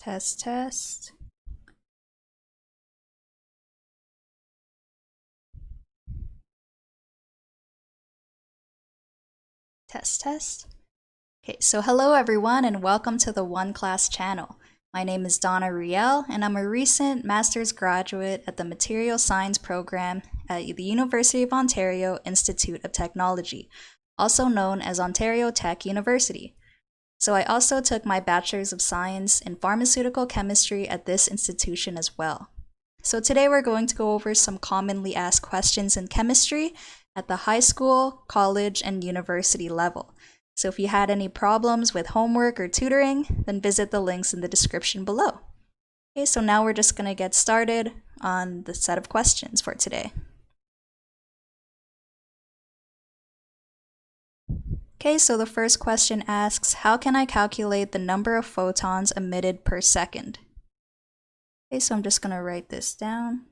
Test, test. Test, test. Okay, so hello everyone and welcome to the OneClass channel. My name is Donna and I'm a recent master's graduate at the Material Science program at the University of Ontario Institute of Technology, also known as Ontario Tech University. So I also took my Bachelor's of Science in Pharmaceutical Chemistry at this institution as well. So today we're going to go over some commonly asked questions in chemistry at the high school, college, and university level. So if you had any problems with homework or tutoring, then visit the links in the description below. Okay, so now we're just going to get started on the set of questions for today. Okay, so the first question asks, how can I calculate the number of photons emitted per second? Okay, so I'm just going to write this down.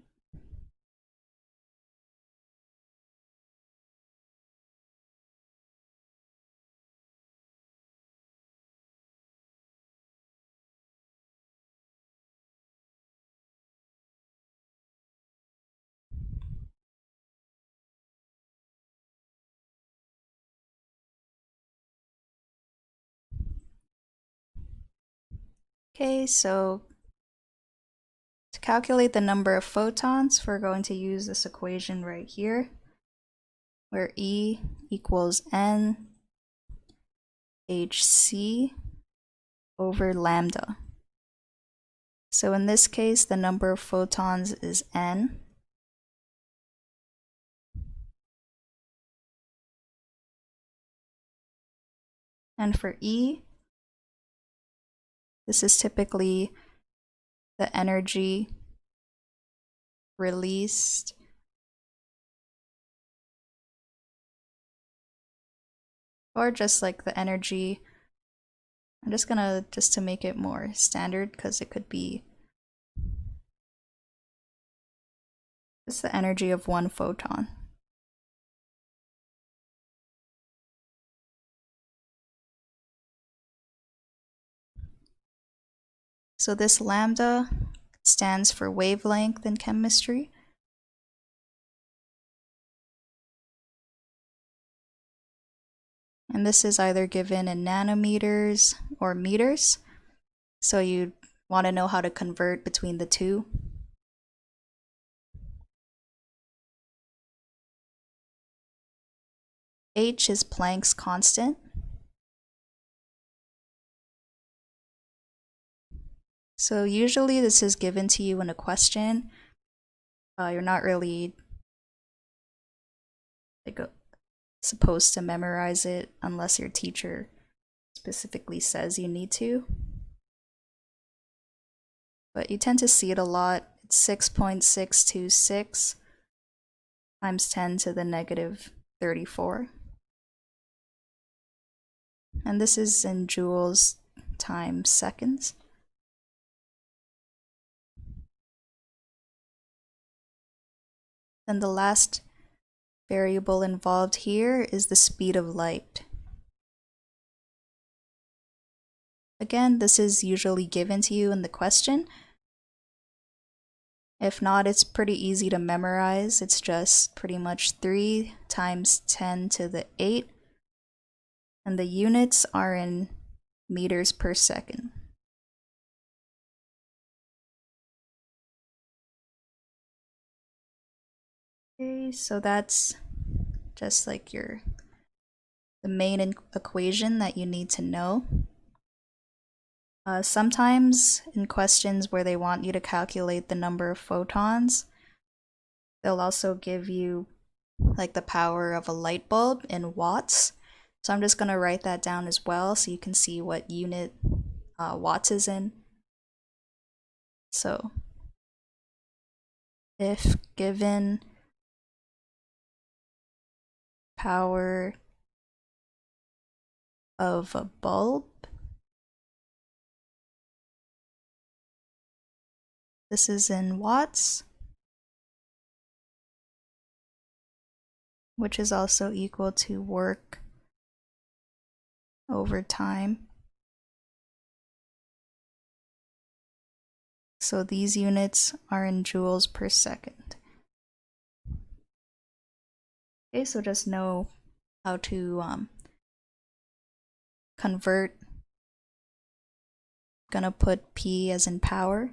Okay, so to calculate the number of photons, we're going to use this equation right here, where E equals N hc over lambda. So in this case, the number of photons is N. And for E, this is typically the energy released or just like the energy. I'm just gonna, just to make it more standard, because it could be just the energy of one photon. So this lambda stands for wavelength in chemistry. And this is either given in nanometers or meters. So you want to know how to convert between the two. H is Planck's constant. So usually this is given to you in a question. You're not really supposed to memorize it unless your teacher specifically says you need to. But you tend to see it a lot. It's 6.626 times 10 to the negative 34. And this is in joules times seconds. Then the last variable involved here is the speed of light. Again, this is usually given to you in the question. If not, it's pretty easy to memorize. It's just pretty much 3 times 10 to the 8. And the units are in meters per second. Okay, so that's just like the main equation that you need to know. Sometimes in questions where they want you to calculate the number of photons, they'll also give you like the power of a light bulb in watts. So I'm just going to write that down as well so you can see what unit watts is in. So if given power of a bulb, this is in watts, which is also equal to work over time. So these units are in joules per second. Okay, so just know how to convert. Gonna put P as in power.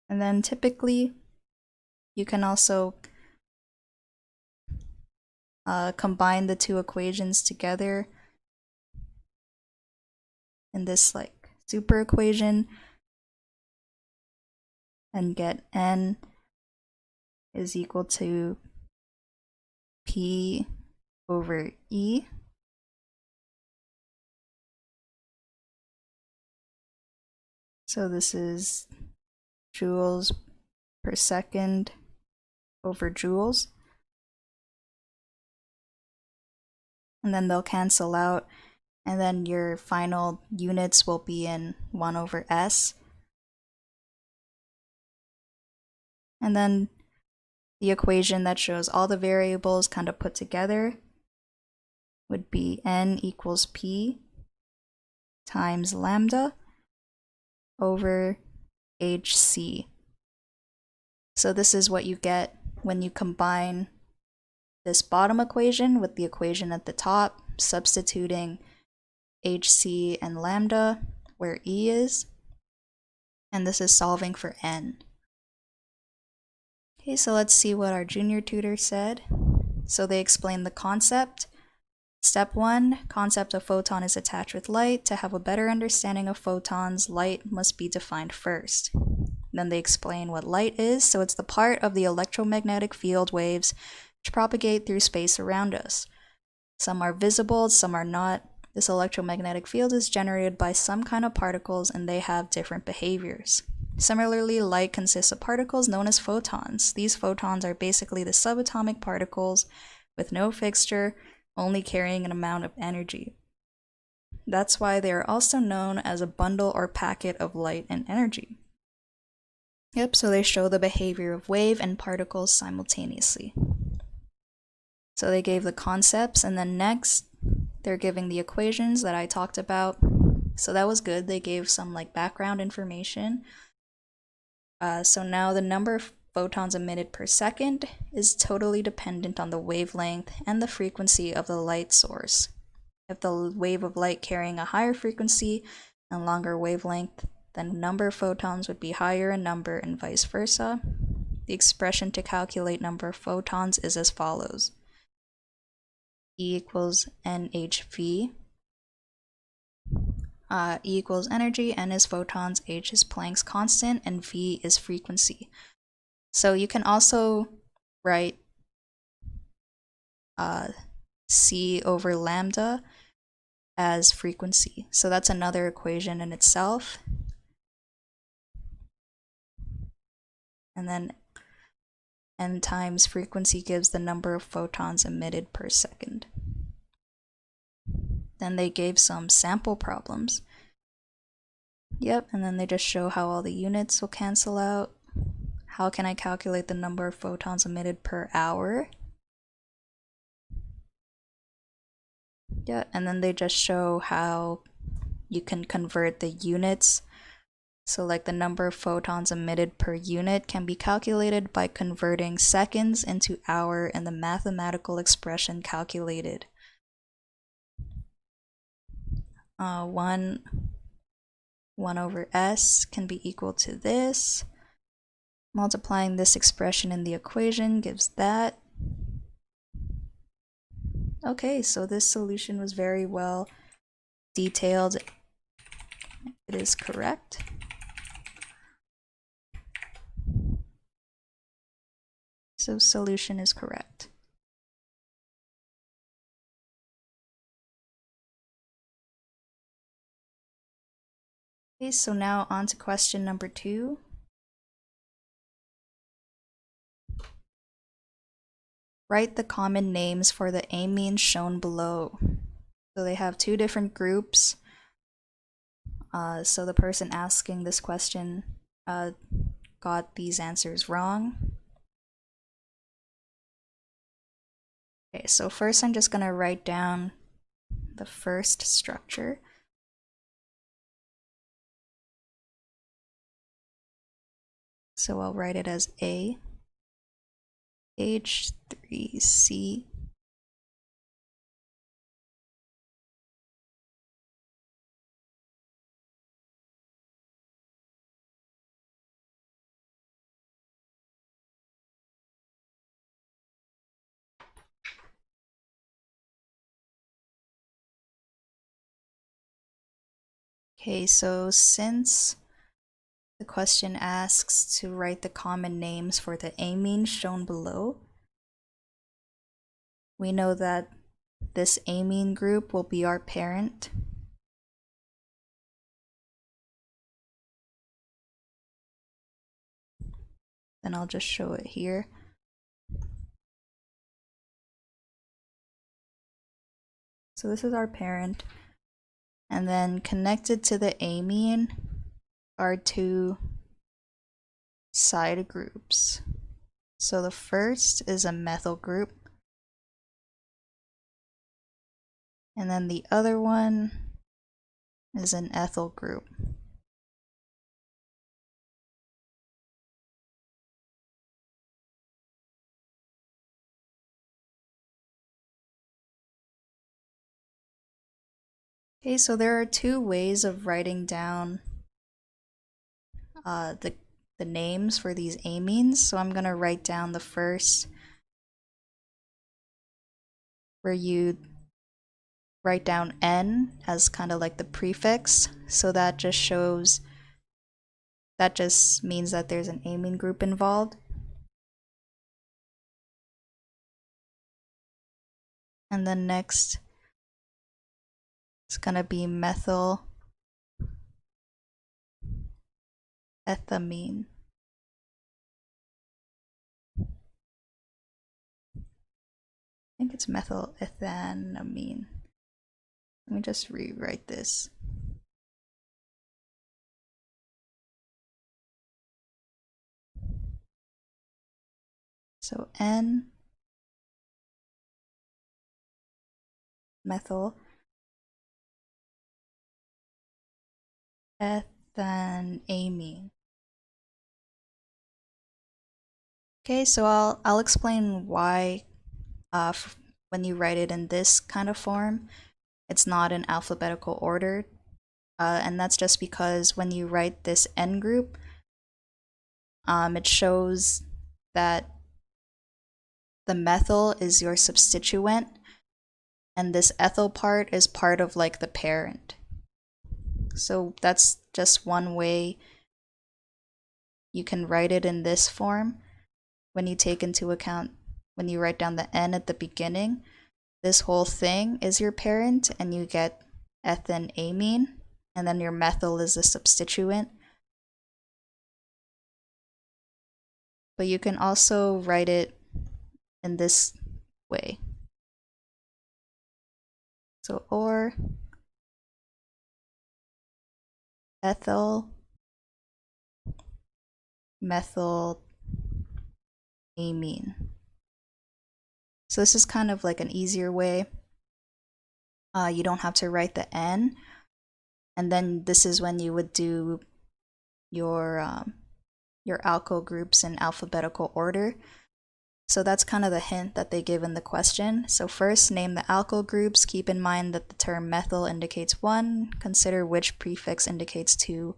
And then typically you can also combine the two equations together in this like super equation and get N is equal to P over E. So this is joules per second over joules. And then they'll cancel out, and then your final units will be in 1 over S. And then the equation that shows all the variables kind of put together would be N equals P times lambda over HC. So this is what you get when you combine this bottom equation with the equation at the top, substituting HC and lambda where E is, and this is solving for N. Okay, so let's see what our junior tutor said. So they explained the concept. Step 1, concept of photon is attached with light. To have a better understanding of photons, light must be defined first. Then they explain what light is. So it's the part of the electromagnetic field waves which propagate through space around us. Some are visible, some are not. This electromagnetic field is generated by some kind of particles and they have different behaviors. Similarly, light consists of particles known as photons. These photons are basically the subatomic particles with no fixture, only carrying an amount of energy. That's why they are also known as a bundle or packet of light and energy. Yep, so they show the behavior of wave and particles simultaneously. So they gave the concepts, and then next they're giving the equations that I talked about. So that was good. They gave some like background information. So now the number of photons emitted per second is totally dependent on the wavelength and the frequency of the light source. If the wave of light carrying a higher frequency and longer wavelength, then the number of photons would be higher in number and vice versa. The expression to calculate number of photons is as follows. E equals NHV. E equals energy, N is photons, H is Planck's constant, and V is frequency. So you can also write C over lambda as frequency. So that's another equation in itself. And then N times frequency gives the number of photons emitted per second. Then they gave some sample problems. Yep, and then they just show how all the units will cancel out. How can I calculate the number of photons emitted per hour? Yeah, and then they just show how you can convert the units. So like the number of photons emitted per unit can be calculated by converting seconds into hour and the mathematical expression calculated. 1 over S can be equal to this. Multiplying this expression in the equation gives that. Okay, so this solution was very well detailed. It is correct. So solution is correct. Okay, so now on to question number 2. Write the common names for the amines shown below. So they have 2 different groups. So the person asking this question got these answers wrong. Okay, so first I'm just going to write down the first structure. So I'll write it as A, H3C, Okay, so since the question asks to write the common names for the amines shown below, we know that this amine group will be our parent. Then I'll just show it here. So this is our parent. And then connected to the amine are two side groups. So the first is a methyl group. And then the other one is an ethyl group. Okay, so there are two ways of writing down the names for these amines. So I'm going to write down the first, where you write down N as kind of like the prefix. So that just means that there's an amine group involved. And then next, it's going to be methyl ethamine. I think it's methyl ethanamine. Let me just rewrite this. So N, methyl ethanamine. Okay, so I'll explain why when you write it in this kind of form, it's not in alphabetical order. And that's just because when you write this N group, it shows that the methyl is your substituent, and this ethyl part is part of like the parent. So that's just one way you can write it in this form. When you take into account, when you write down the N at the beginning, this whole thing is your parent, and you get ethanamine, and then your methyl is the substituent. But you can also write it in this way. So or ethyl methyl amine. So this is kind of like an easier way. You don't have to write the N, and then this is when you would do your alkyl groups in alphabetical order. So that's kind of the hint that they give in the question. So first, name the alkyl groups. Keep in mind that the term methyl indicates 1. Consider which prefix indicates 2.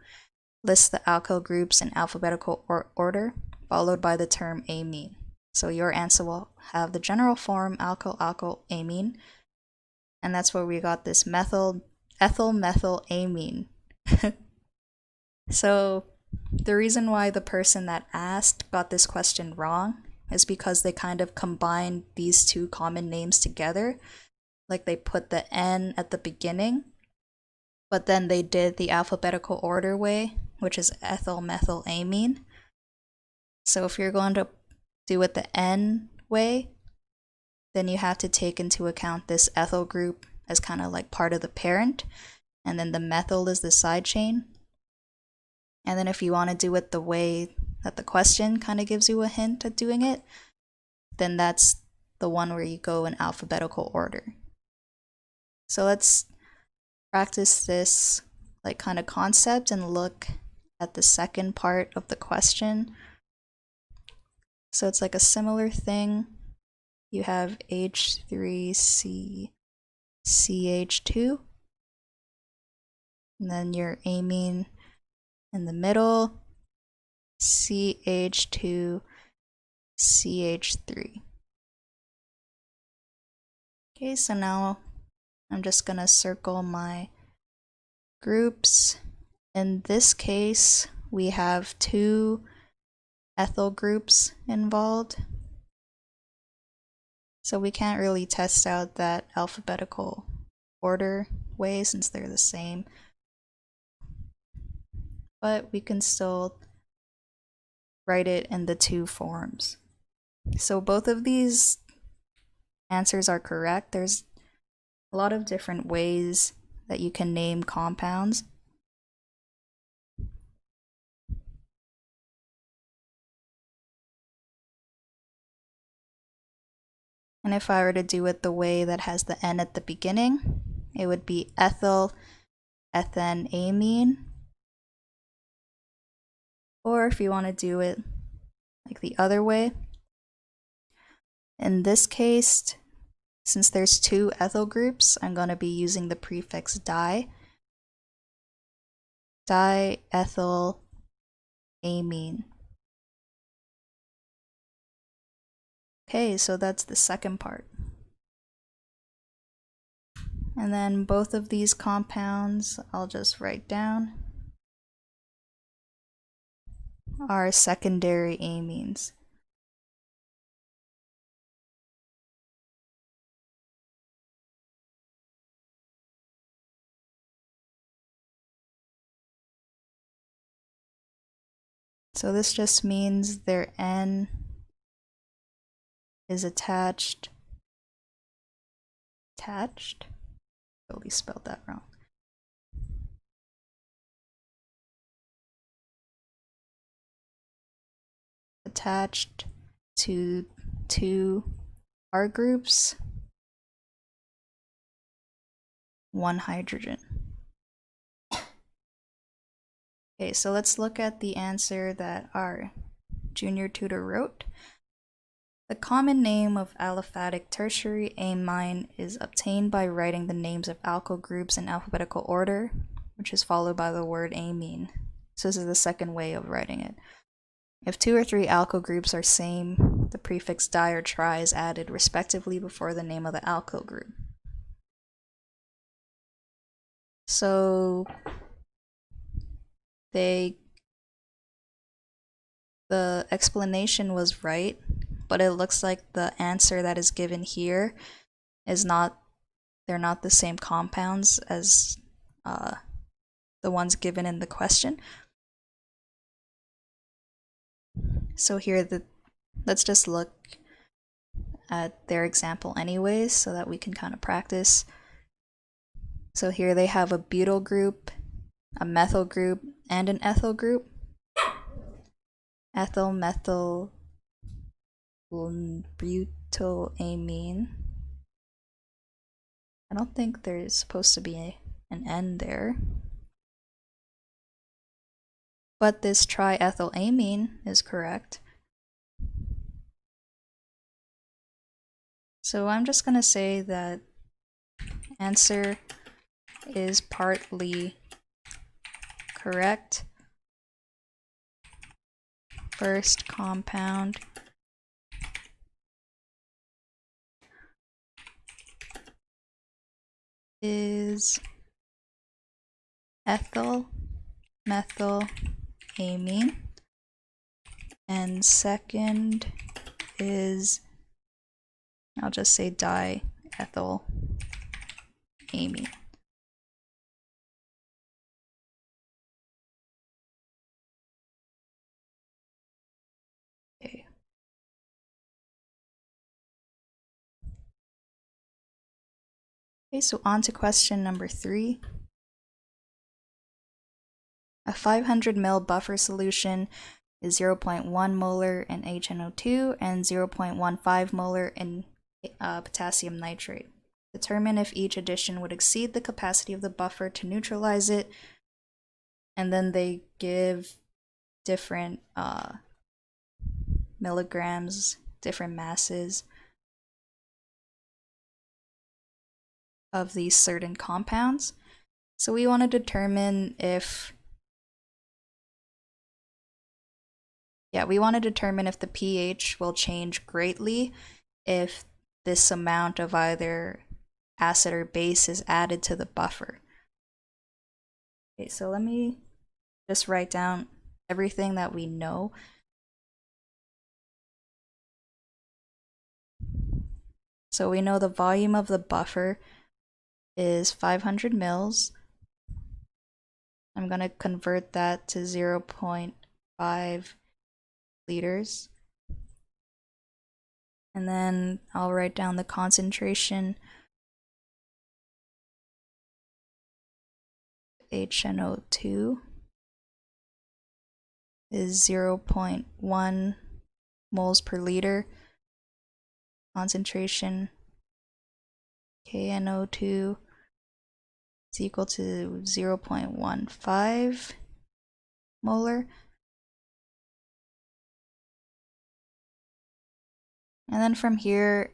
List the alkyl groups in alphabetical order, followed by the term amine. So your answer will have the general form alkyl, alkyl, amine. And that's where we got this ethyl methyl amine. So the reason why the person that asked got this question wrong is because they kind of combined these two common names together. Like they put the N at the beginning, but then they did the alphabetical order way, which is ethyl methyl amine. So if you're going to do it the N way, then you have to take into account this ethyl group as kind of like part of the parent, and then the methyl is the side chain. And then if you want to do it the way that the question kind of gives you a hint at doing it, then that's the one where you go in alphabetical order. So let's practice this like kind of concept and look at the second part of the question So it's like a similar thing. You have H3CCH2, and then your amine in the middle, CH2CH3. Okay, so now I'm just gonna circle my groups. In this case, we have 2 ethyl groups involved. So we can't really test out that alphabetical order way since they're the same. But we can still write it in the 2 forms. So both of these answers are correct. There's a lot of different ways that you can name compounds. And if I were to do it the way that has the N at the beginning, it would be ethyl ethanamine. Or if you want to do it like the other way, in this case, since there's 2 ethyl groups, I'm going to be using the prefix di. Diethylamine. Okay, so that's the second part. And then both of these compounds, I'll just write down, are secondary amines. So this just means their N is attached. Totally spelled that wrong. Attached to 2 R groups, 1 hydrogen. Okay, so let's look at the answer that our junior tutor wrote. The common name of aliphatic tertiary amine is obtained by writing the names of alkyl groups in alphabetical order, which is followed by the word amine. So this is the second way of writing it. If 2 or 3 alkyl groups are same, the prefix di or tri is added respectively before the name of the alkyl group. So the explanation was right, but it looks like the answer that is given here is they're not the same compounds as the ones given in the question. So here, let's just look at their example anyways so that we can kind of practice. So here they have a butyl group, a methyl group, and an ethyl group. Ethyl, methyl, butylamine. I don't think there's supposed to be an N there. But this triethylamine is correct. So I'm just going to say that answer is partly correct. First compound is ethyl methylamine, and second is, I'll just say diethylamine. Okay. Okay, so on to question number 3. A 500 ml buffer solution is 0.1 molar in HNO2 and 0.15 molar in potassium nitrate. Determine if each addition would exceed the capacity of the buffer to neutralize it, and then they give different milligrams, different masses of these certain compounds. So we want to determine if the pH will change greatly if this amount of either acid or base is added to the buffer. Okay, so let me just write down everything that we know. So we know the volume of the buffer is 500 mils. I'm going to convert that to 0.5 liters. And then I'll write down the concentration HNO2 is 0.1 moles per liter. Concentration KNO2 is equal to 0.15 molar. And then from here,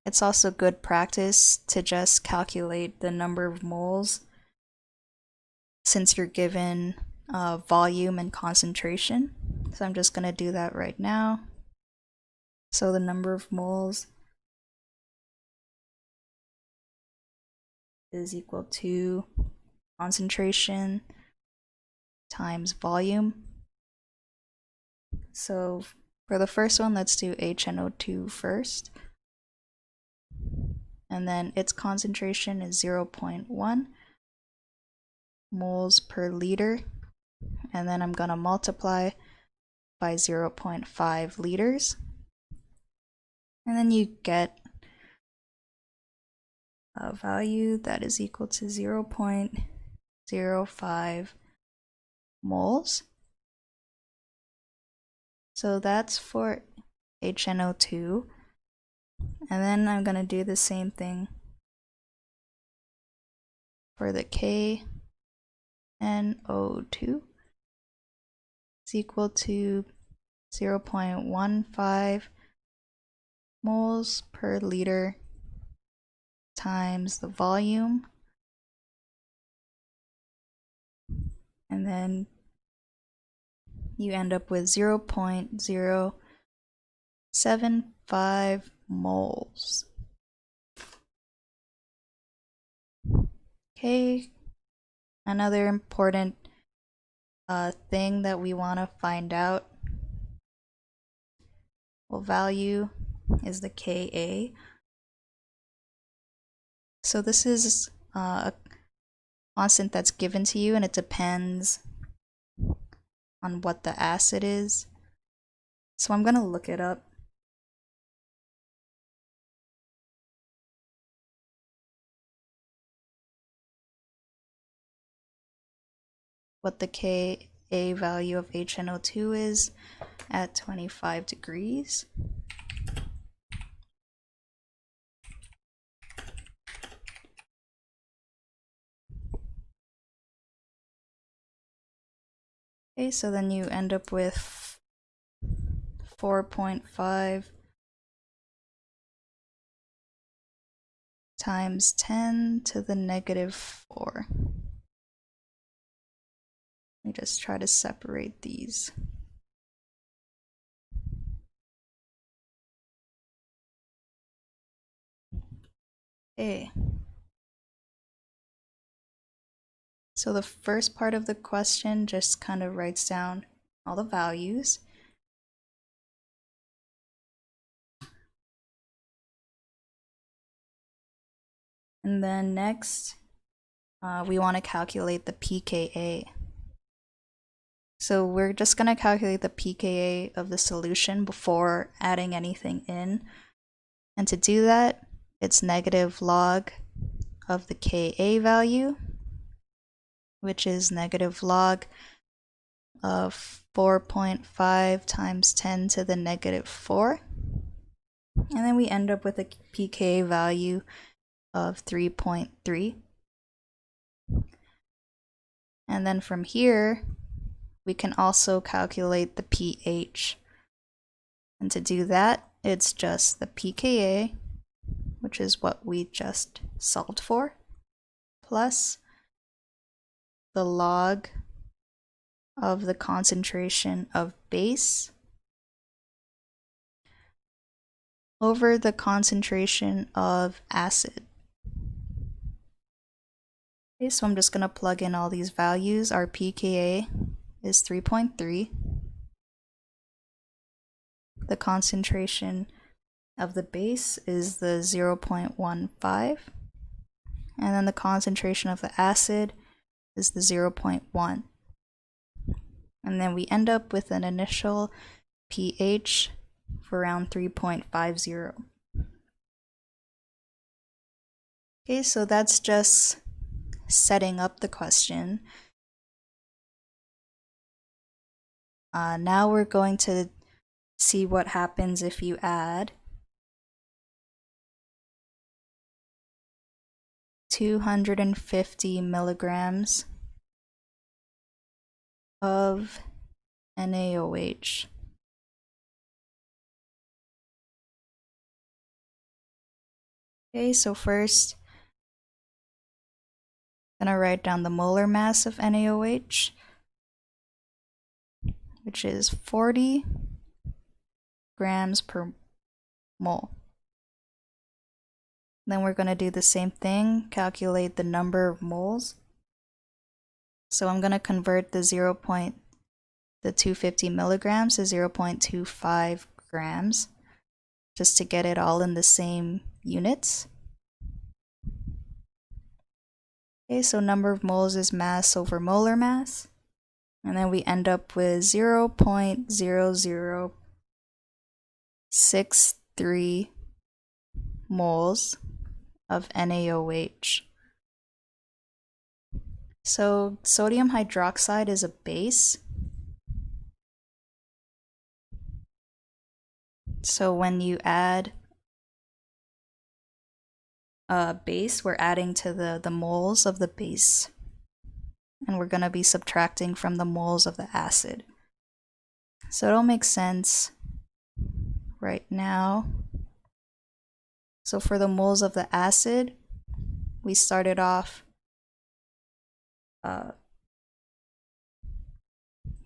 it's also good practice to just calculate the number of moles since you're given volume and concentration. So I'm just going to do that right now. So the number of moles is equal to concentration times volume. So for the first one, let's do HNO2 first. And then its concentration is 0.1 moles per liter. And then I'm going to multiply by 0.5 liters. And then you get a value that is equal to 0.05 moles. So that's for HNO2. And then I'm going to do the same thing for the KNO2. It's equal to 0.15 moles per liter times the volume. And then you end up with 0.075 moles. Okay, another important thing that we want to find out, what value is the Ka. So this is a constant that's given to you, and it depends on what the acid is. So I'm going to look it up. What the Ka value of HNO2 is at 25 degrees. Okay, so then you end up with 4.5 times 10 to the negative 4. Let me just try to separate these. Okay. So the first part of the question just kind of writes down all the values. And then next, we want to calculate the pKa. So we're just going to calculate the pKa of the solution before adding anything in. And to do that, it's negative log of the Ka value, which is negative log of 4.5 times 10 to the negative 4. And then we end up with a pKa value of 3.3. And then from here, we can also calculate the pH And to do that, it's just the pKa, which is what we just solved for, plus the log of the concentration of base over the concentration of acid. Okay, so I'm just going to plug in all these values. Our pKa is 3.3. The concentration of the base is the 0.15. And then the concentration of the acid is the 0.1. And then we end up with an initial pH of around 3.50. Okay, so that's just setting up the question. Now we're going to see what happens if you add 250 milligrams of NaOH. Okay, so first I'm going to write down the molar mass of NaOH, which is 40 grams per mole. Then we're going to do the same thing, calculate the number of moles. So I'm going to convert the 250 milligrams to 0.25 grams, just to get it all in the same units. Okay, so number of moles is mass over molar mass. And then we end up with 0.0063 moles of NaOH. So sodium hydroxide is a base. So when you add a base, we're adding to the moles of the base. And we're going to be subtracting from the moles of the acid. So it'll make sense right now. So for the moles of the acid, we started off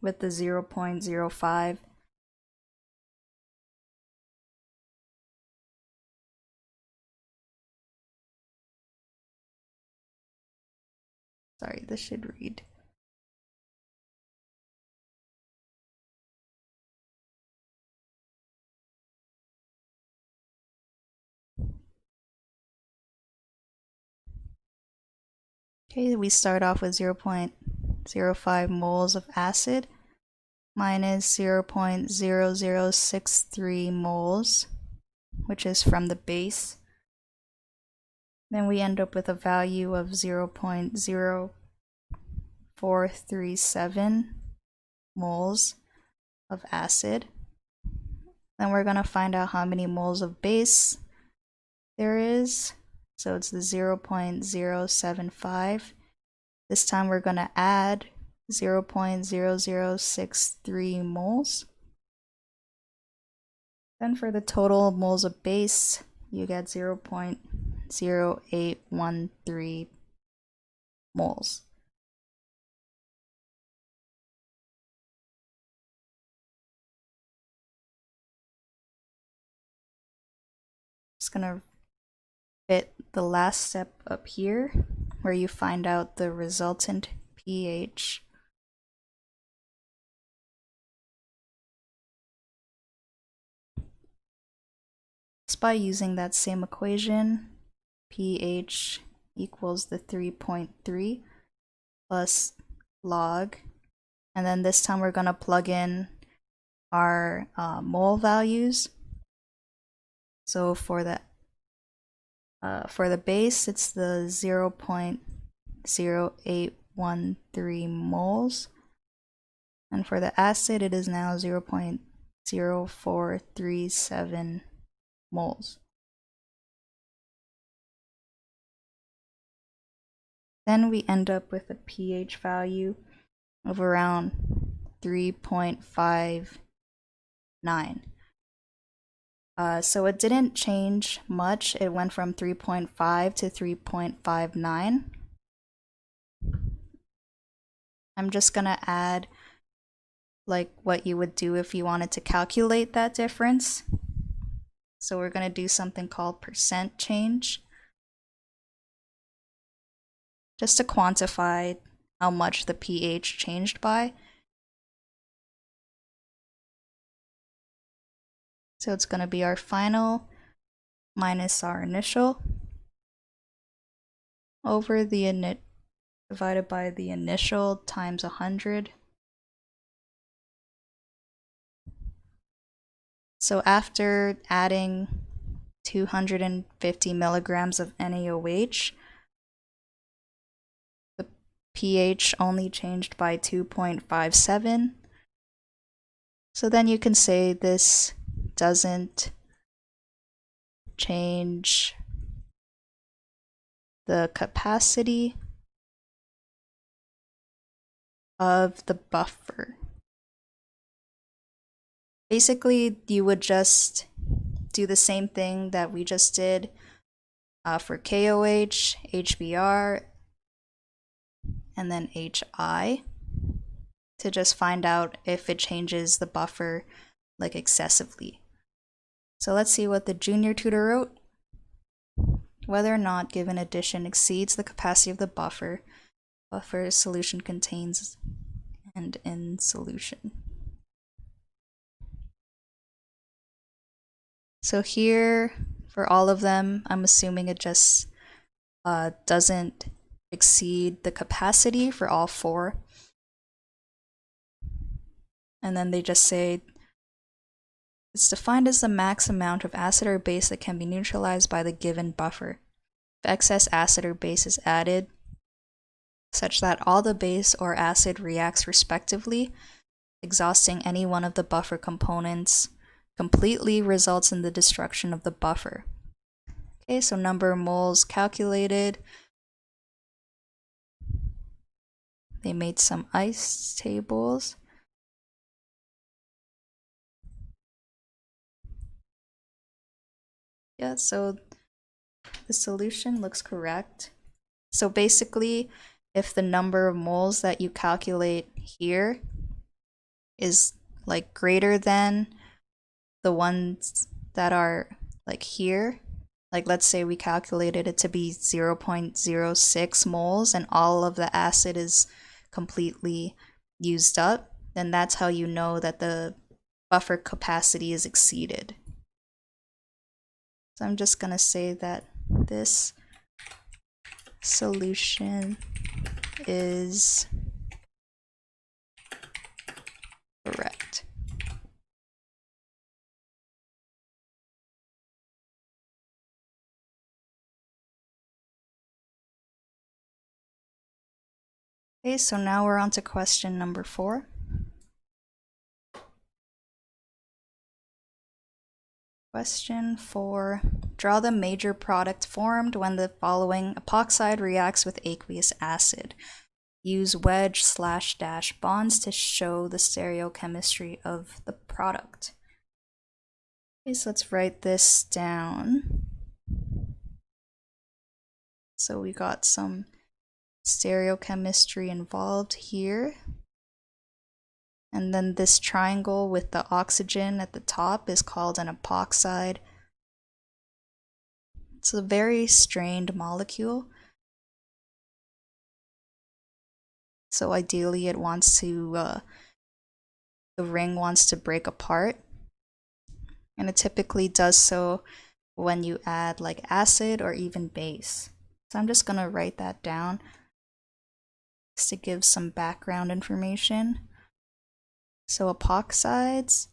with the 0.05. Sorry, this should read. Okay, we start off with 0.05 moles of acid minus 0.0063 moles, which is from the base. Then we end up with a value of 0.0437 moles of acid. Then we're going to find out how many moles of base there is. So it's the 0.075. This time we're going to add 0.0063 moles. Then for the total moles of base, you get 0.0813 moles. Just gonna fit the last step up here, where you find out the resultant pH. Just by using that same equation, pH equals the 3.3 plus log, and then this time we're going to plug in our mole values. So for the base, it's the 0.0813 moles, and for the acid, it is now 0.0437 moles. Then we end up with a pH value of around 3.59. So it didn't change much. It went from 3.5 to 3.59. I'm just gonna add like what you would do if you wanted to calculate that difference. So we're gonna do something called percent change, just to quantify how much the pH changed by. So it's gonna be our final minus our initial over the init divided by the initial times 100. So after adding 250 milligrams of NaOH, the pH only changed by 2.57. So then you can say this doesn't change the capacity of the buffer. Basically, you would just do the same thing that we just did for KOH, HBr, and then HI to just find out if it changes the buffer like excessively. So let's see what the junior tutor wrote. Whether or not given addition exceeds the capacity of the buffer solution contains and in solution. So here, for all of them, I'm assuming it just doesn't exceed the capacity for all four. And then they just say it's defined as the max amount of acid or base that can be neutralized by the given buffer. If excess acid or base is added, such that all the base or acid reacts respectively, exhausting any one of the buffer components completely results in the destruction of the buffer. Okay, so number of moles calculated. They made some ice tables. Yeah, so the solution looks correct. So basically, if the number of moles that you calculate here is like greater than the ones that are like here, like let's say we calculated it to be 0.06 moles and all of the acid is completely used up, then that's how you know that the buffer capacity is exceeded. So I'm just going to say that this solution is correct. Okay, so now we're on to question number 4. Question 4. Draw the major product formed when the following epoxide reacts with aqueous acid. Use wedge/dash bonds to show the stereochemistry of the product. Okay, so let's write this down. So we got some stereochemistry involved here. And then this triangle with the oxygen at the top is called an epoxide. It's a very strained molecule. So ideally it wants to, the ring wants to break apart. And it typically does so when you add like acid or even base. So I'm just gonna write that down just to give some background information. So epoxides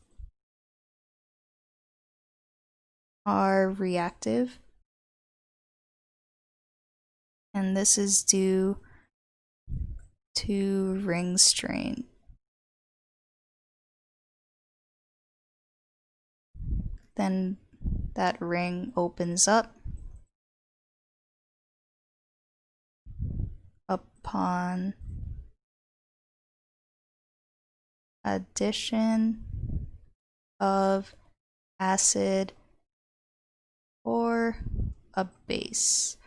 are reactive, and this is due to ring strain. Then that ring opens up upon addition of acid or a base.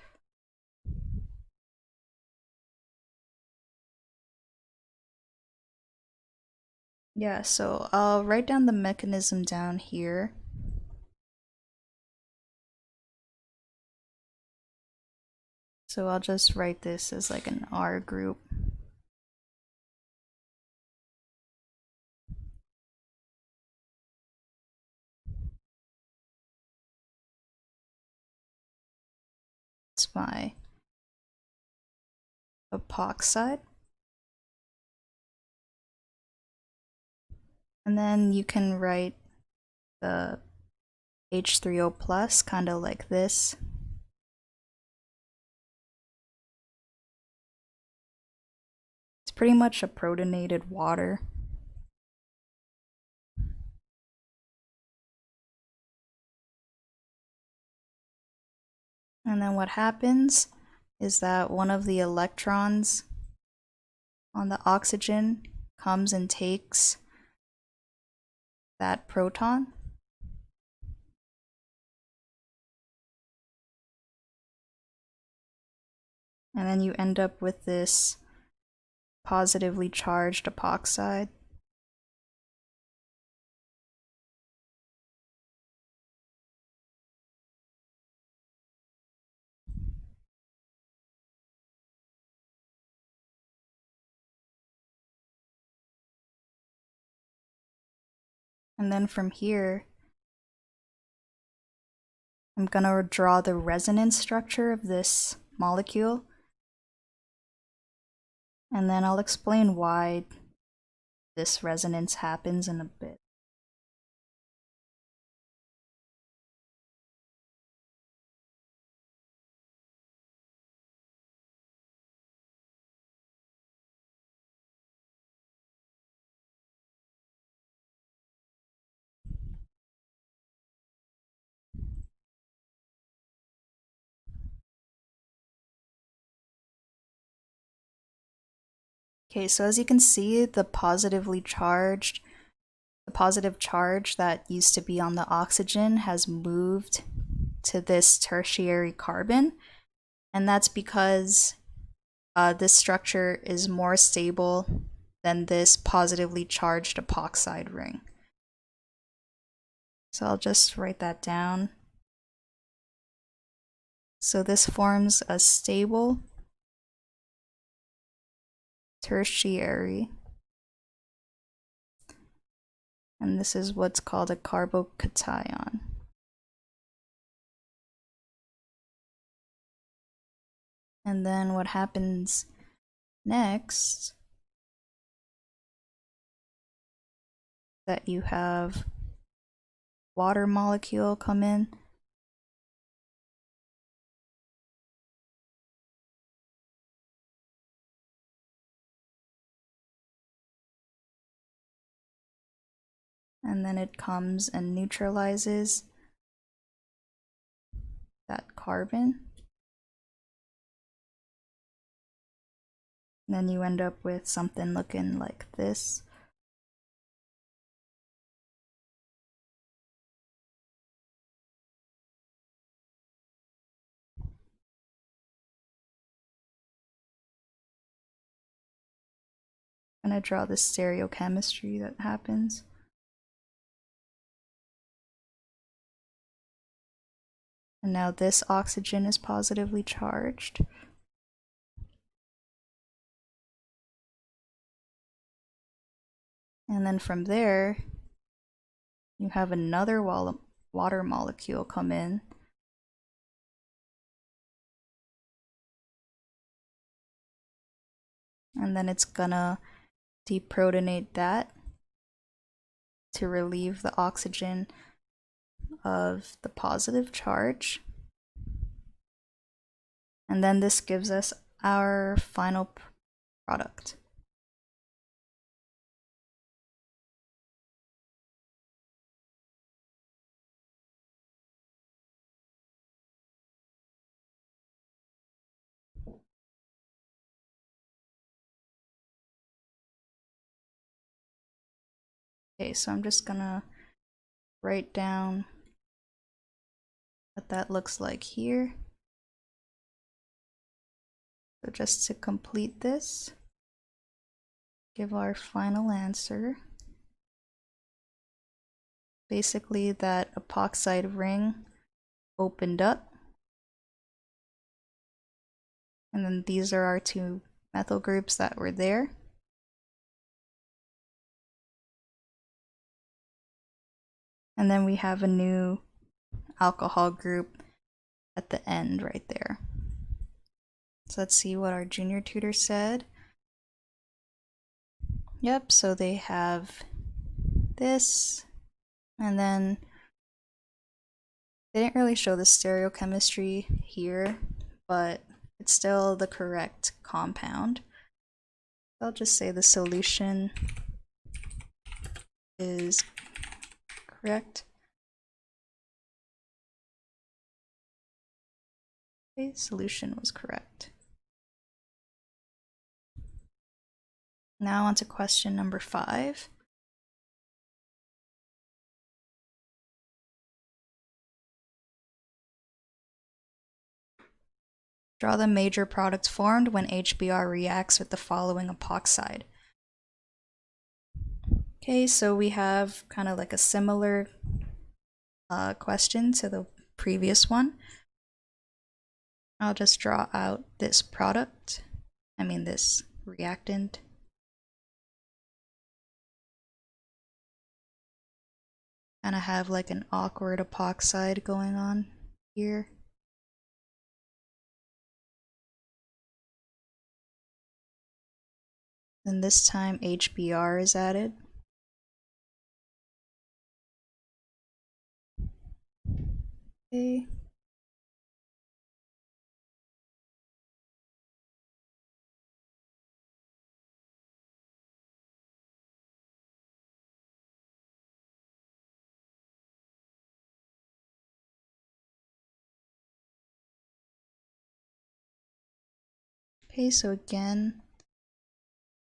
Yeah, so I'll write down the mechanism down here. So I'll just write this as like an R group. It's my epoxide. And then you can write the H3O plus kind of like this. It's pretty much a protonated water. And then what happens is that one of the electrons on the oxygen comes and takes that proton. And then you end up with this positively charged epoxide. And then from here, I'm gonna draw the resonance structure of this molecule. And then I'll explain why this resonance happens in a bit. Okay, so as you can see, the positive charge that used to be on the oxygen has moved to this tertiary carbon, and that's because this structure is more stable than this positively charged epoxide ring. So I'll just write that down. So this forms a stable tertiary, and this is what's called a carbocation. And then what happens next, that you have water molecule come in, and then it comes and neutralizes that carbon. And then you end up with something looking like this. I'm gonna draw the stereochemistry that happens. And now this oxygen is positively charged. And then from there, you have another water molecule come in. And then it's gonna deprotonate that to relieve the oxygen of the positive charge. And then this gives us our final product. Okay, so I'm just gonna write down what that looks like here. So just to complete this, give our final answer. Basically, that epoxide ring opened up. And then these are our two methyl groups that were there. And then we have a new alcohol group at the end right there. So let's see what our junior tutor said. Yep, so they have this, and then they didn't really show the stereochemistry here, but it's still the correct compound. I'll just say the solution is correct. Okay, solution was correct. Now on to question number 5. Draw the major products formed when HBr reacts with the following epoxide. Okay, so we have kind of like a similar question to the previous one. I'll just draw out this product, this reactant. Kind of have like an awkward epoxide going on here. Then this time HBr is added. Okay. Okay, so again,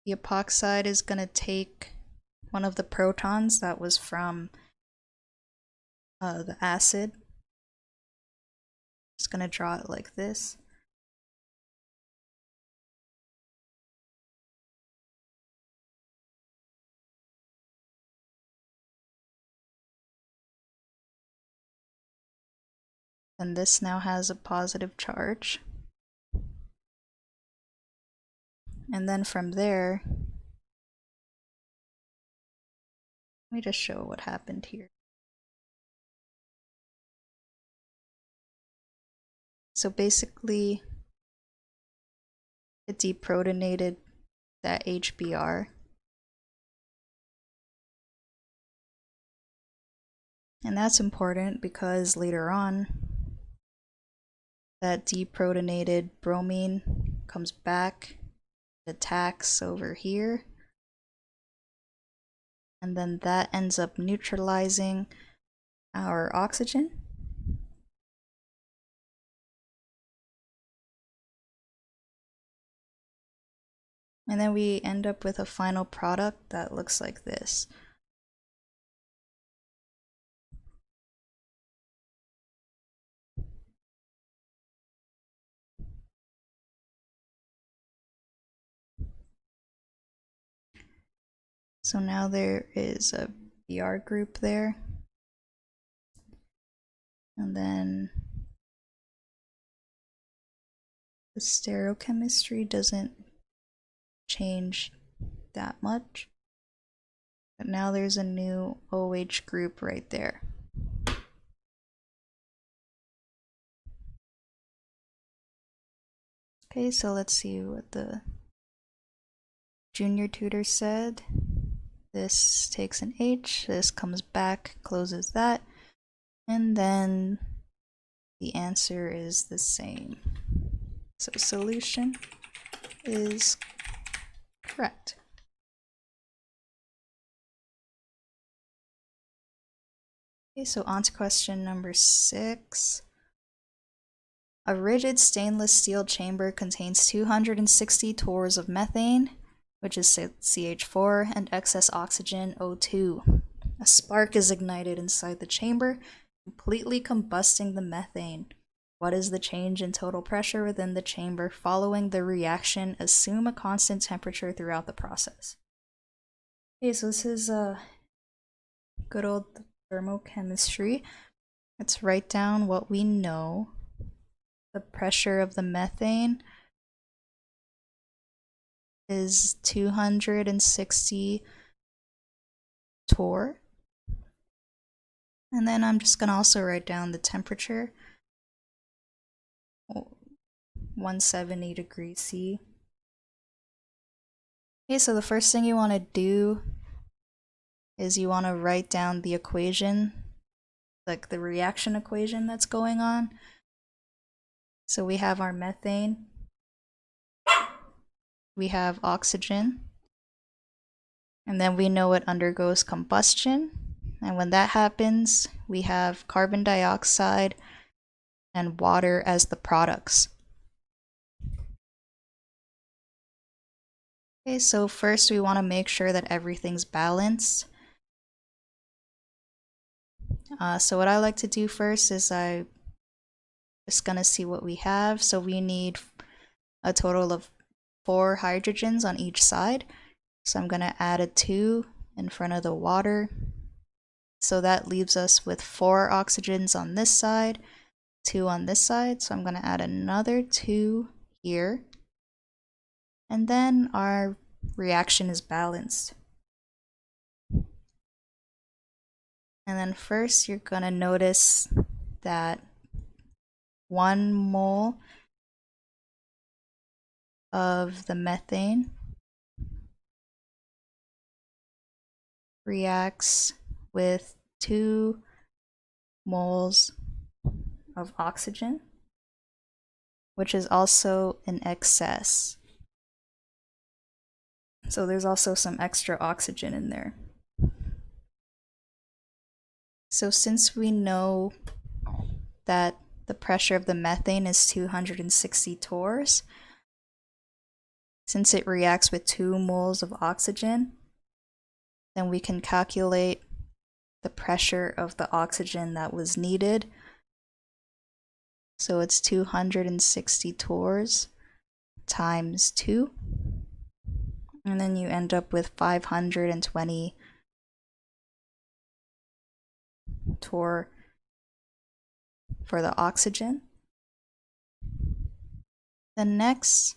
the epoxide is going to take one of the protons that was from the acid. Just going to draw it like this. And this now has a positive charge. And then from there, let me just show what happened here. So basically, it deprotonated that HBr. And that's important because later on, that deprotonated bromine comes back, attacks over here, and then that ends up neutralizing our oxygen. And then we end up with a final product that looks like this. So now there is a Br group there. And then the stereochemistry doesn't change that much. But now there's a new OH group right there. Okay, so let's see what the junior tutor said. This takes an H, this comes back, closes that, and then the answer is the same. So solution is correct. Okay, so on to question number 6. A rigid stainless steel chamber contains 260 torrs of methane, which is CH4, and excess oxygen, O2. A spark is ignited inside the chamber, completely combusting the methane. What is the change in total pressure within the chamber following the reaction? Assume a constant temperature throughout the process. Okay, so this is good old thermochemistry. Let's write down what we know. The pressure of the methane is 260 torr. And then I'm just going to also write down the temperature, 170 degrees C. Okay, so the first thing you want to do is you want to write down the equation, like the reaction equation that's going on. So we have our methane, we have oxygen, and then we know it undergoes combustion. And when that happens, we have carbon dioxide and water as the products. Okay, so first we want to make sure that everything's balanced. So what I like to do first is I'm just going to see what we have. So we need a total of 4 hydrogens on each side. So I'm going to add a 2 in front of the water. So that leaves us with 4 oxygens on this side, 2 on this side. So I'm going to add another 2 here. And then our reaction is balanced. And then first you're going to notice that 1 mole of the methane reacts with 2 moles of oxygen, which is also in excess. So there's also some extra oxygen in there. So since we know that the pressure of the methane is 260 torrs, since it reacts with 2 moles of oxygen, then we can calculate the pressure of the oxygen that was needed. So it's 260 torrs times 2. And then you end up with 520 torr for the oxygen. Then next,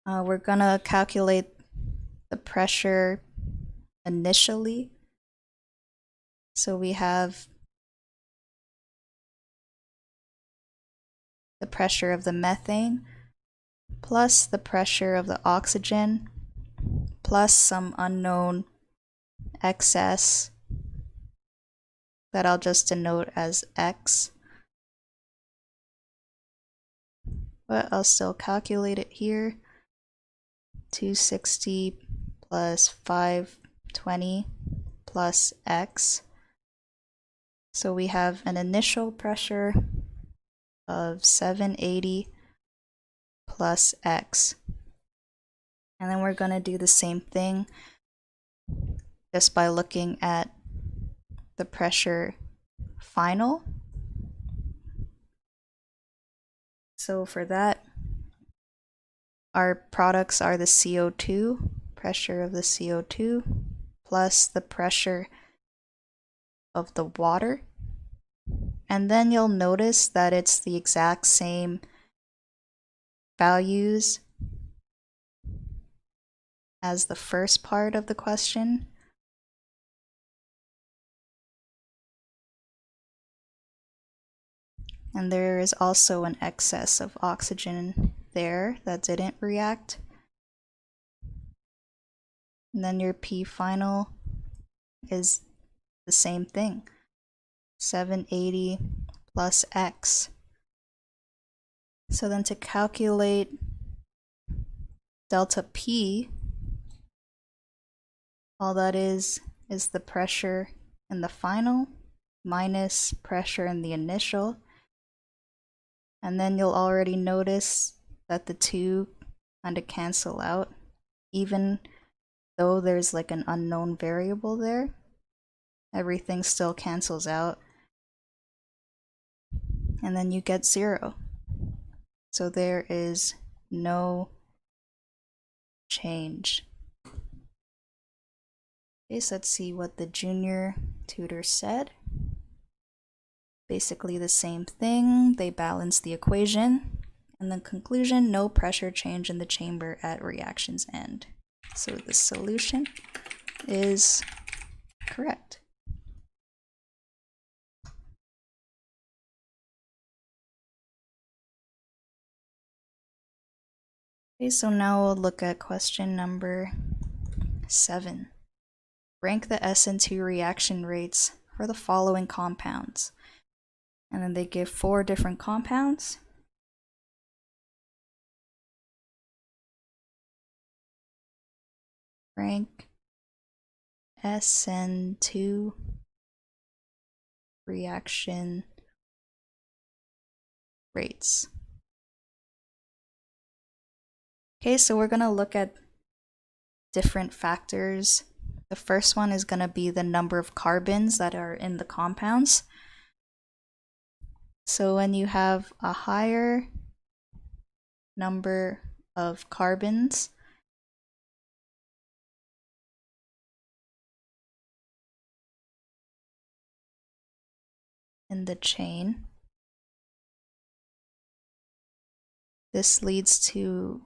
we're gonna calculate the pressure initially. So we have the pressure of the methane plus the pressure of the oxygen plus some unknown excess that I'll just denote as X. But I'll still calculate it here. 260 plus 520 plus X. So we have an initial pressure of 780 plus X. And then we're going to do the same thing just by looking at the pressure final. So for that, our products are the CO2, pressure of the CO2, plus the pressure of the water. And then you'll notice that it's the exact same values as the first part of the question. And there is also an excess of oxygen there that didn't react. And then your P final is the same thing, 780 plus X. So then to calculate delta P, all that is the pressure in the final minus pressure in the initial. And then you'll already notice that the 2 kind of cancel out, even though there's like an unknown variable there. Everything still cancels out. and then you get 0. So there is no change. Okay, so let's see what the junior tutor said. Basically the same thing. They balance the equation. And then conclusion, no pressure change in the chamber at reaction's end. So the solution is correct. Okay, so now we'll look at question number 7. Rank the SN2 reaction rates for the following compounds. And then they give 4 different compounds. Rank SN2 reaction rates. Okay, so we're going to look at different factors. The first one is going to be the number of carbons that are in the compounds. So when you have a higher number of carbons, in the chain, this leads to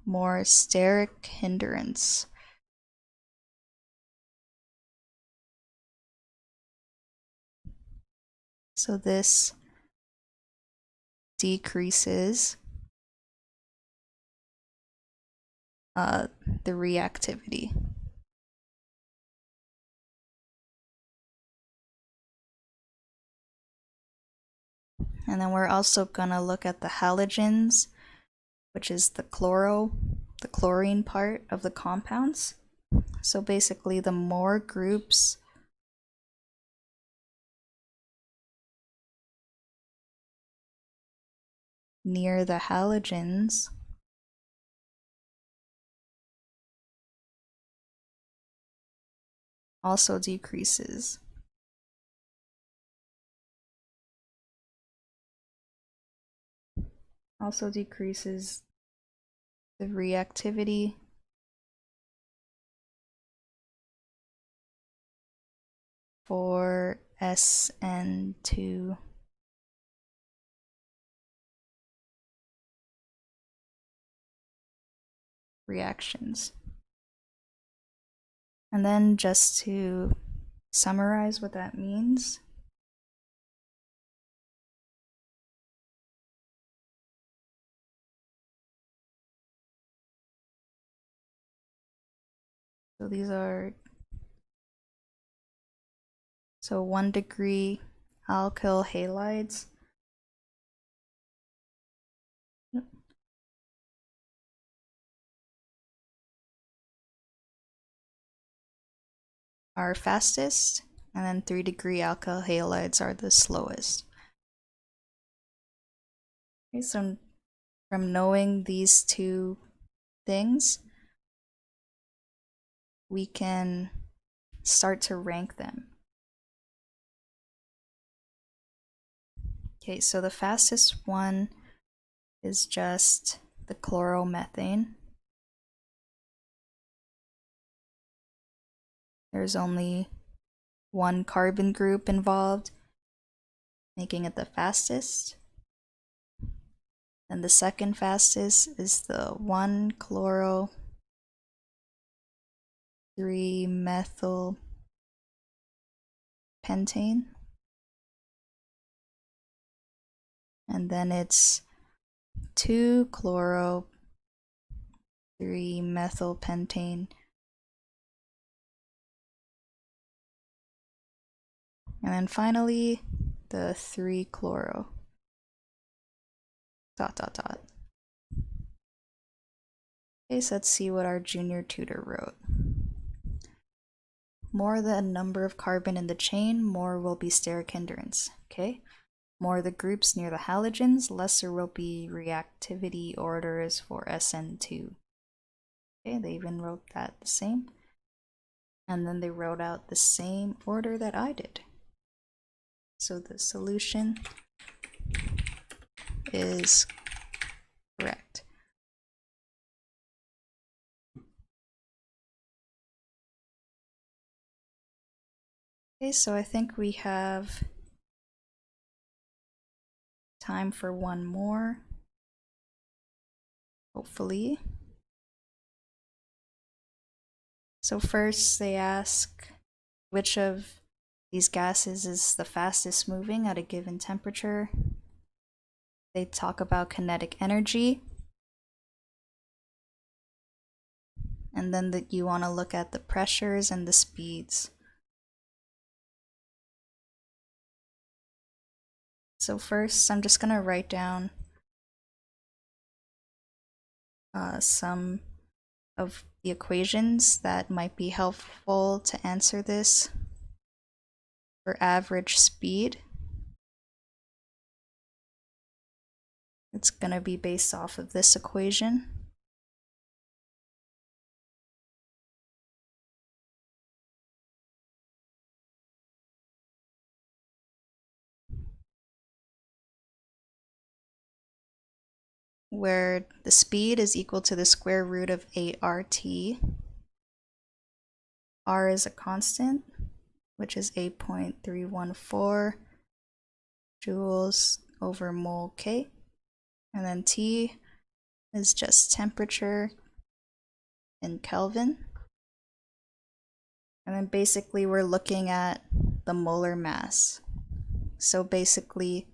more steric hindrance. So this decreases the reactivity. And then we're also going to look at the halogens, which is the chlorine part of the compounds. So basically, the more groups near the halogens also decreases. Also decreases the reactivity for SN2 reactions. And then just to summarize what that means, so these are 1 degree alkyl halides are fastest, and then 3 degree alkyl halides are the slowest. Okay, so from knowing these 2 things, we can start to rank them. Okay, so the fastest one is just the chloromethane. There's only 1 carbon group involved, making it the fastest. And the second fastest is the 1-chloro 3-methyl pentane. And then it's 2-chloro 3-methyl pentane. And then finally, the 3-chloro ... Okay, so let's see what our junior tutor wrote. More the number of carbon in the chain, more will be steric hindrance. Okay, more the groups near the halogens, lesser will be reactivity orders for SN2. Okay, they even wrote that the same. And then they wrote out the same order that I did. So the solution is correct. Okay, so I think we have time for one more, hopefully. So first they ask which of these gases is the fastest moving at a given temperature. They talk about kinetic energy. And then you want to look at the pressures and the speeds. So first, I'm just going to write down some of the equations that might be helpful to answer this. For average speed, it's going to be based off of this equation. Where the speed is equal to the square root of 8RT. R is a constant, which is 8.314 joules over mole K. And then T is just temperature in Kelvin. And then basically we're looking at the molar mass. So basically,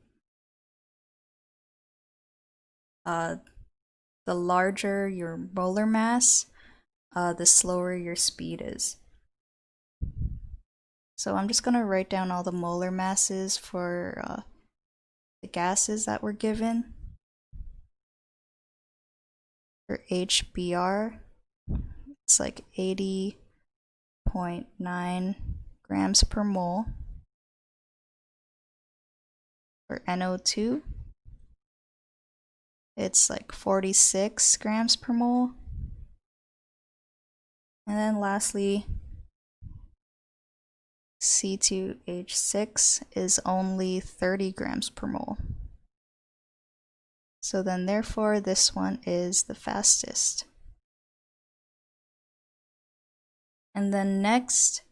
the larger your molar mass, the slower your speed is. So I'm just going to write down all the molar masses for the gases that were given. For HBr, it's like 80.9 grams per mole. For NO2, it's like 46 grams per mole. And then lastly, C2H6 is only 30 grams per mole. So then therefore this one is the fastest. And then next,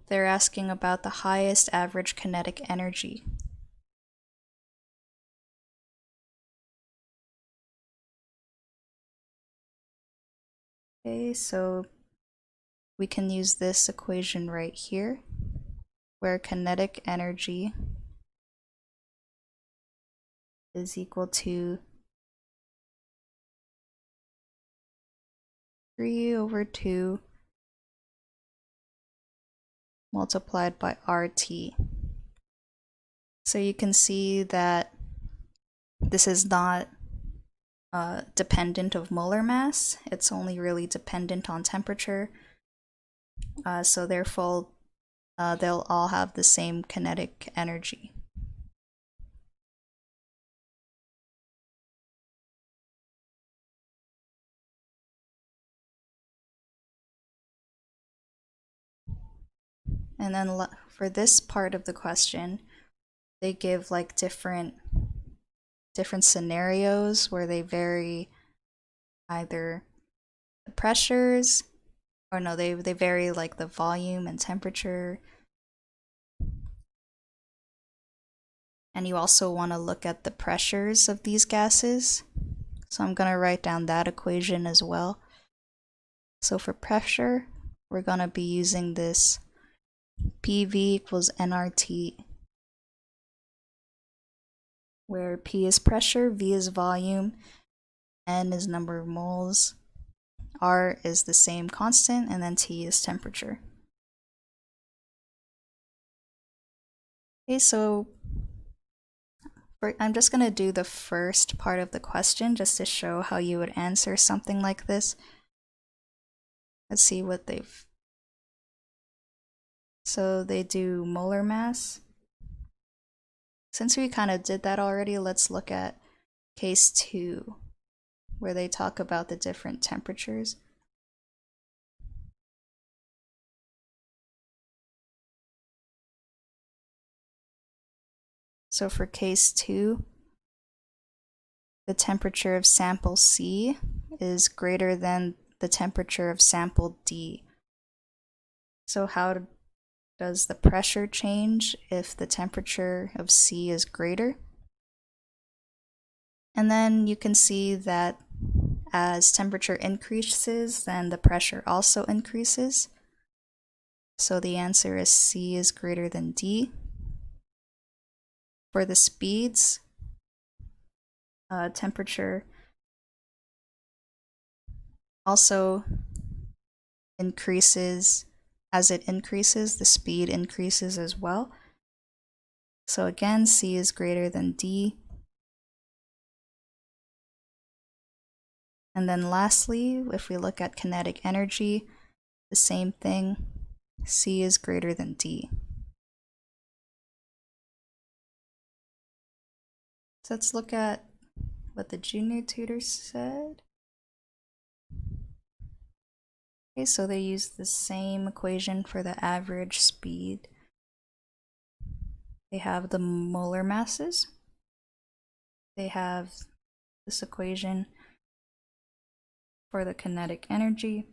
they're asking about the highest average kinetic energy. Okay, so we can use this equation right here, where kinetic energy is equal to 3/2 multiplied by RT. So you can see that this is not dependent of molar mass. It's only really dependent on temperature. So therefore, they'll all have the same kinetic energy. And then for this part of the question, they give like different scenarios where they vary either the pressures, or no, they vary like the volume and temperature. And you also want to look at the pressures of these gases. So I'm going to write down that equation as well. So for pressure, we're going to be using this PV equals nRT, where P is pressure, V is volume, N is number of moles, R is the same constant, and then T is temperature. Okay, so I'm just going to do the first part of the question just to show how you would answer something like this. Let's see what they've... So they do molar mass. Since we kind of did that already, let's look at case 2, where they talk about the different temperatures. So for case 2, the temperature of sample C is greater than the temperature of sample D. So how does the pressure change if the temperature of C is greater? And then you can see that as temperature increases, then the pressure also increases. So the answer is C is greater than D. For the speeds, temperature also increases. As it increases, the speed increases as well. So again, C is greater than D. And then lastly, if we look at kinetic energy, the same thing, C is greater than D. So let's look at what the junior tutor said. Okay, so they used the same equation for the average speed. They have the molar masses. They have this equation for the kinetic energy.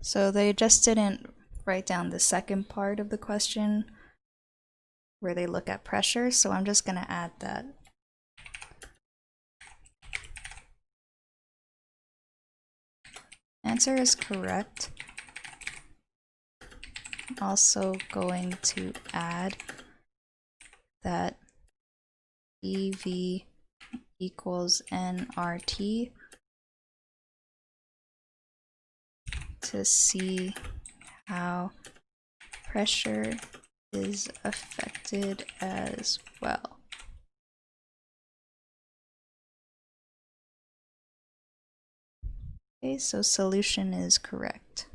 So they just didn't write down the second part of the question where they look at pressure, so I'm just going to add that. Answer is correct. Also going to add that EV equals nRT to see how pressure is affected as well. Okay, so solution is correct.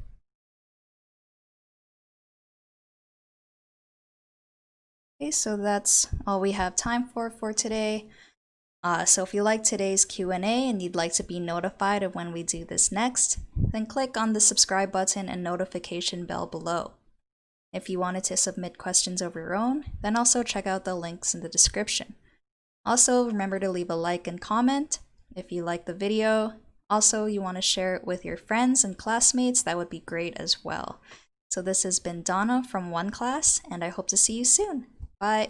Okay, so that's all we have time for today. So if you like today's Q&A and you'd like to be notified of when we do this next, then click on the subscribe button and notification bell below. If you wanted to submit questions of your own, then also check out the links in the description. Also, remember to leave a like and comment if you like the video. Also, you want to share it with your friends and classmates, that would be great as well. So this has been Donna from OneClass, and I hope to see you soon. Bye!